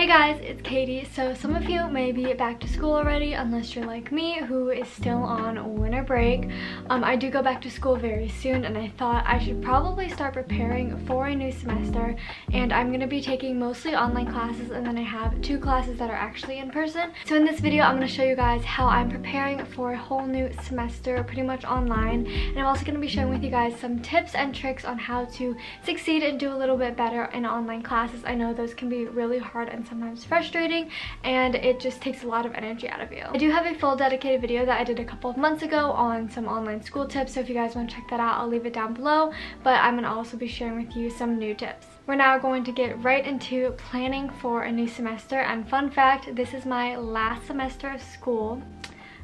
Hey guys, it's Katie. So some of you may be back to school already, unless you're like me who is still on winter break. I do go back to school very soon, and I thought I should probably start preparing for a new semester, and I'm going to be taking mostly online classes, and then I have 2 classes that are actually in person. So in this video I'm going to show you guys how I'm preparing for a whole new semester pretty much online, and I'm also going to be sharing with you guys some tips and tricks on how to succeed and do a little bit better in online classes. I know those can be really hard and sometimes frustrating, and it just takes a lot of energy out of you. I do have a full dedicated video that I did a couple of months ago on some online school tips, so if you guys want to check that out, I'll leave it down below, but I'm going to also be sharing with you some new tips. We're now going to get right into planning for a new semester, and fun fact, this is my last semester of school.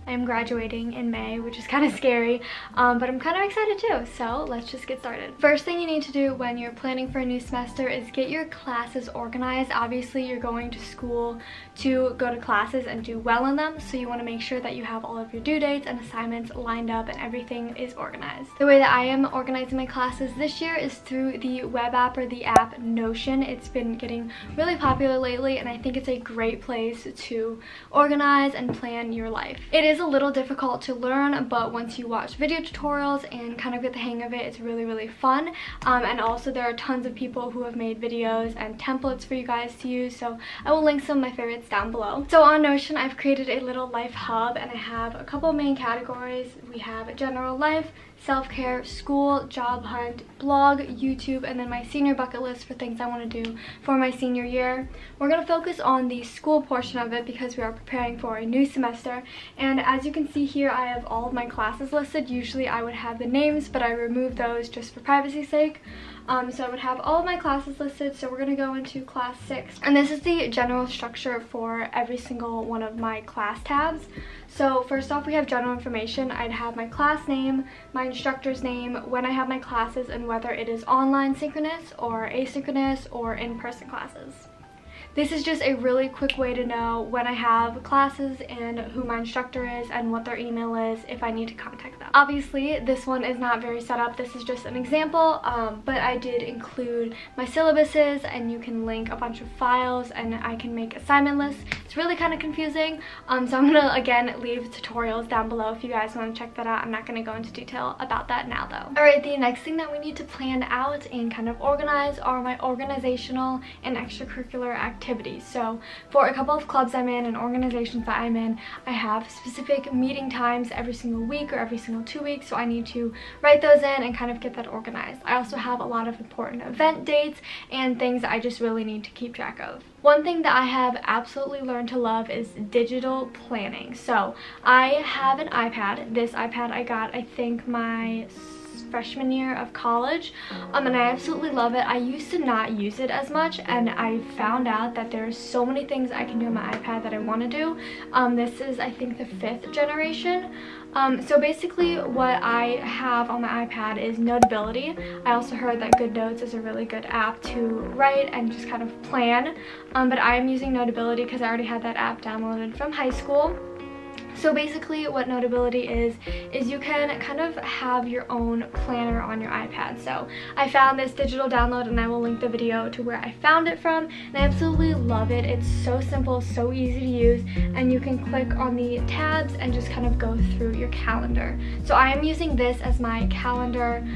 I am graduating in May, which is kind of scary, but I'm kind of excited too, so let's just get started. First thing you need to do when you're planning for a new semester is get your classes organized. Obviously, you're going to school to go to classes and do well in them, so you want to make sure that you have all of your due dates and assignments lined up and everything is organized. The way that I am organizing my classes this year is through the web app or the app Notion. It's been getting really popular lately, and I think it's a great place to organize and plan your life. It is a little difficult to learn, but once you watch video tutorials and kind of get the hang of it, it's really fun. And also there are tons of people who have made videos and templates for you guys to use, so I will link some of my favorites down below. So on Notion, I've created a little life hub, and I have a couple main categories. We have general life, self-care, school, job hunt, blog, YouTube, and then my senior bucket list for things I want to do for my senior year. We're going to focus on the school portion of it because we are preparing for a new semester, and as you can see here, I have all of my classes listed. Usually I would have the names, but I removed those just for privacy's sake. So I would have all of my classes listed, so we're going to go into class 6. And this is the general structure for every single one of my class tabs. So first off, we have general information. I'd have my class name, my instructor's name, when I have my classes, and whether it is online synchronous or asynchronous or in-person classes. This is just a really quick way to know when I have classes and who my instructor is and what their email is if I need to contact them. Obviously, this one is not very set up. This is just an example, but I did include my syllabuses, and you can link a bunch of files, and I can make assignment lists. It's really kind of confusing, so I'm gonna again leave tutorials down below if you guys want to check that out. I'm not gonna go into detail about that now though. Alright, the next thing that we need to plan out and kind of organize are my organizational and extracurricular activities. So for a couple of clubs I'm in and organizations that I'm in, I have specific meeting times every single week or every single 2 weeks, so I need to write those in and kind of get that organized. I also have a lot of important event dates and things that I just really need to keep track of. One thing that I have absolutely learned to love is digital planning. So I have an iPad. This iPad I got, I think, my freshman year of college, and I absolutely love it. I used to not use it as much, and I found out that there's so many things I can do on my iPad that I want to do. This is, I think, the 5th generation. So basically what I have on my iPad is Notability. I also heard that Good Notes is a really good app to write and just kind of plan, but I am using Notability because I already had that app downloaded from high school. So basically what Notability is you can kind of have your own planner on your iPad. So I found this digital download, and I will link the video to where I found it from, and I absolutely love it. It's so simple, so easy to use, and you can click on the tabs and just kind of go through your calendar. So I am using this as my calendar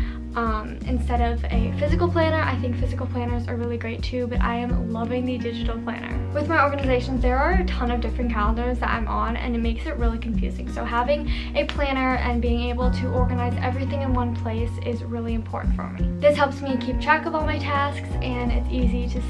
instead of a physical planner. I think physical planners are really great too, but I am loving the digital planner. With my organizations, there are a ton of different calendars that I'm on, and it makes it really confusing. So having a planner and being able to organize everything in one place is really important for me. This helps me keep track of all my tasks, and it's easy to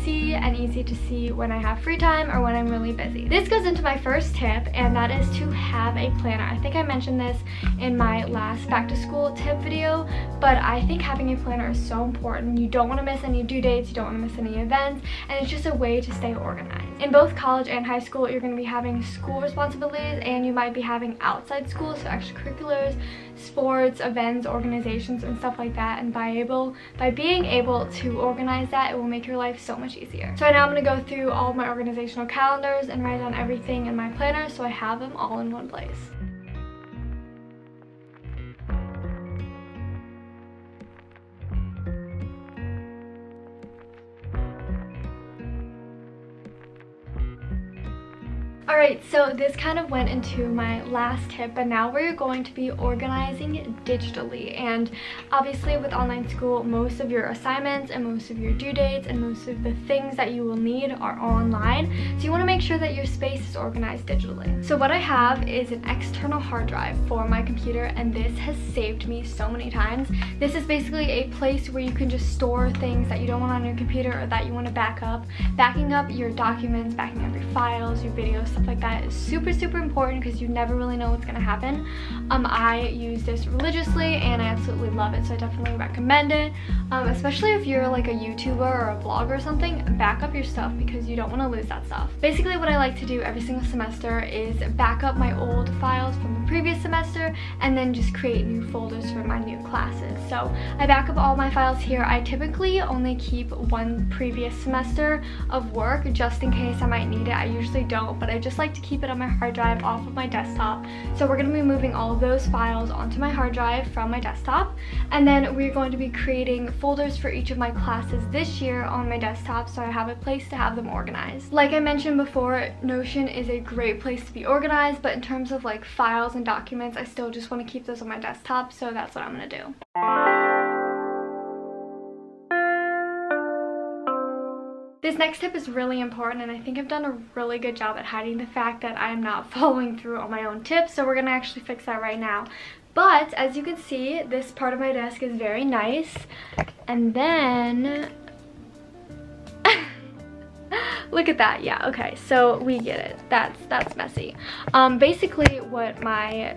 see when I have free time or when I'm really busy. This goes into my first tip, and that is to have a planner. I think I mentioned this in my last back to school tip video, but I think having a planner is so important. You don't want to miss any due dates, you don't want to miss any events, and it's just a way to stay organized. In both college and high school, you're going to be having school responsibilities, and you might be having outside school, so extracurriculars, sports, events, organizations, and stuff like that. And by being able to organize that, it will make your life so much easier. So right now I'm going to go through all of my organizational calendars and write down everything in my planner so I have them all in one place. Alright, so this kind of went into my last tip, but now we're going to be organizing digitally. And obviously with online school, most of your assignments and most of your due dates and most of the things that you will need are online. So you want to make sure that your space is organized digitally. So what I have is an external hard drive for my computer, and this has saved me so many times. This is basically a place where you can just store things that you don't want on your computer or that you want to back up. Backing up your documents, backing up your files, your videos, stuff like that is super important because you never really know what's going to happen. I use this religiously and I absolutely love it, so I definitely recommend it. Especially if you're like a YouTuber or a blogger or something, back up your stuff because you don't want to lose that stuff. Basically what I like to do every single semester is back up my old files from the previous semester and then just create new folders for my new classes. So I back up all my files here. I typically only keep one previous semester of work just in case I might need it. I usually don't, but I just like to keep it on my hard drive off of my desktop. So we're going to be moving all of those files onto my hard drive from my desktop, and then we're going to be creating folders for each of my classes this year on my desktop, so I have a place to have them organized. Like I mentioned before, Notion is a great place to be organized, but in terms of like files and documents, I still just want to keep those on my desktop, so that's what I'm going to do. This next tip is really important, and I think I've done a really good job at hiding the fact that I'm not following through on my own tips, so we're going to actually fix that right now. But as you can see, this part of my desk is very nice, and then look at that. Yeah, okay, so we get it. That's messy. Basically what my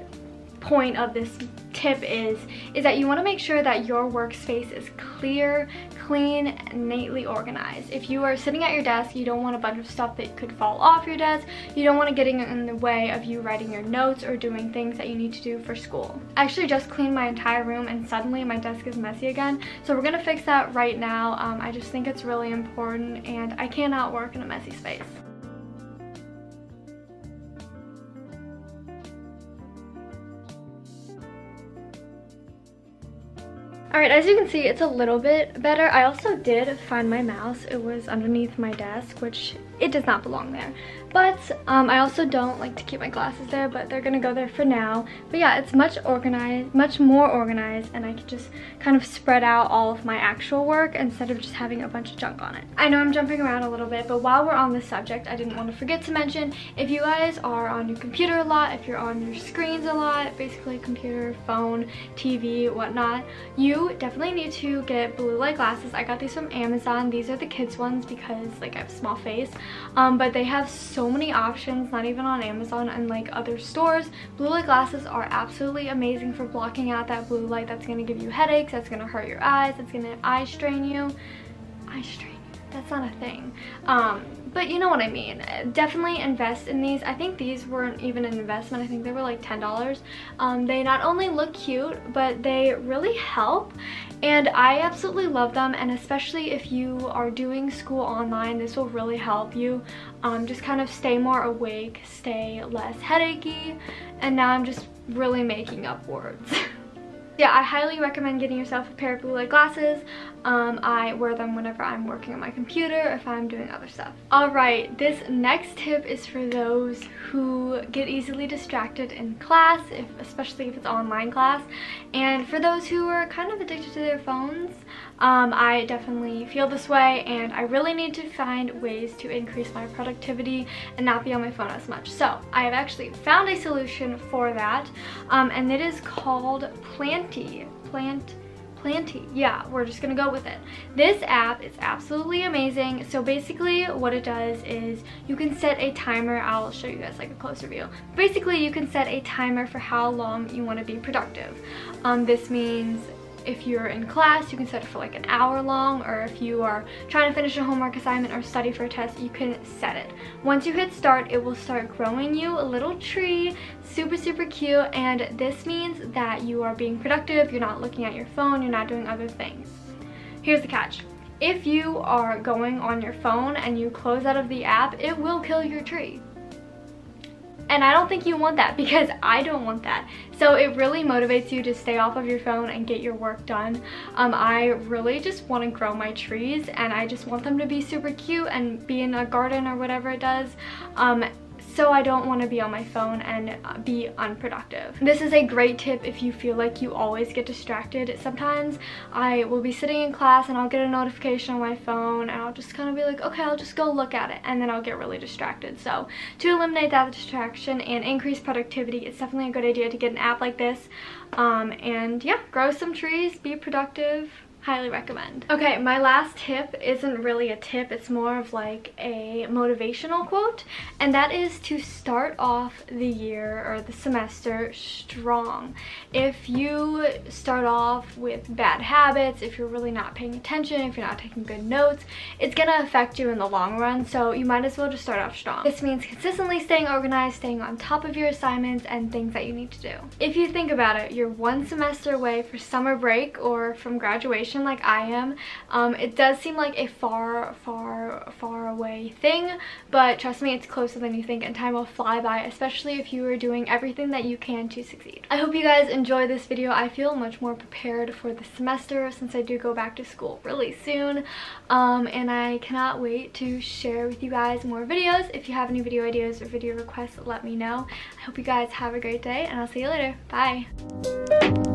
point of this tip is that you want to make sure that your workspace is clear, clean, and neatly organized. If you are sitting at your desk, you don't want a bunch of stuff that could fall off your desk. You don't want it getting in the way of you writing your notes or doing things that you need to do for school. I actually just cleaned my entire room and suddenly my desk is messy again, so we're gonna fix that right now. I just think it's really important, and I cannot work in a messy space. Alright, as you can see, it's a little bit better. I also did find my mouse. It was underneath my desk, which it does not belong there. But I also don't like to keep my glasses there, but they're gonna go there for now. But yeah, it's much more organized, and I can just kind of spread out all of my actual work instead of just having a bunch of junk on it. I know I'm jumping around a little bit, but while we're on this subject, I didn't want to forget to mention, if you guys are on your computer a lot, if you're on your screens a lot, basically computer, phone, TV, whatnot, you definitely need to get blue light glasses. I got these from Amazon. These are the kids ones because like I have a small face, but they have so many options, not even on Amazon and like other stores. Blue light glasses are absolutely amazing for blocking out that blue light that's going to give you headaches, that's going to hurt your eyes, that's going to eye strain you. That's not a thing. But you know what I mean. Definitely invest in these. I think these weren't even an investment. I think they were like $10. They not only look cute, but they really help. And I absolutely love them, and especially if you are doing school online, this will really help you just kind of stay more awake, stay less headachy, and now I'm just really making up words. Yeah, I highly recommend getting yourself a pair of blue light glasses. I wear them whenever I'm working on my computer, if I'm doing other stuff. Alright, this next tip is for those who get easily distracted in class, especially if it's online class. And for those who are kind of addicted to their phones, I definitely feel this way, and I really need to find ways to increase my productivity and not be on my phone as much. So I have actually found a solution for that, and it is called Planty. Yeah, we're just gonna go with it. This app is absolutely amazing. So basically what it does is you can set a timer. I'll show you guys like a closer view. Basically you can set a timer for how long you want to be productive. This means if you're in class, you can set it for like an hour long, or if you are trying to finish a homework assignment or study for a test, you can set it. Once you hit start, it will start growing you a little tree, super cute, and this means that you are being productive, you're not looking at your phone, you're not doing other things. Here's the catch. If you are going on your phone and you close out of the app, it will kill your tree. And I don't think you want that, because I don't want that. So it really motivates you to stay off of your phone and get your work done. I really just want to grow my trees, and I just want them to be super cute and be in a garden or whatever it does. so I don't want to be on my phone and be unproductive. This is a great tip if you feel like you always get distracted. Sometimes I will be sitting in class and I'll get a notification on my phone and I'll just kind of be like, okay, I'll just go look at it, and then I'll get really distracted. So to eliminate that distraction and increase productivity, it's definitely a good idea to get an app like this. And yeah, grow some trees, be productive. Highly recommend. Okay, my last tip isn't really a tip, it's more of like a motivational quote, and that is to start off the year or the semester strong. If you start off with bad habits, if you're really not paying attention, if you're not taking good notes, it's gonna affect you in the long run, so you might as well just start off strong. This means consistently staying organized, staying on top of your assignments and things that you need to do. If you think about it, you're one semester away for summer break or from graduation like I am. It does seem like a far away thing, but trust me, it's closer than you think, and time will fly by, especially if you are doing everything that you can to succeed. I hope you guys enjoy this video. I feel much more prepared for the semester since I do go back to school really soon, and I cannot wait to share with you guys more videos. If you have any video ideas or video requests, let me know. I hope you guys have a great day, and I'll see you later. Bye.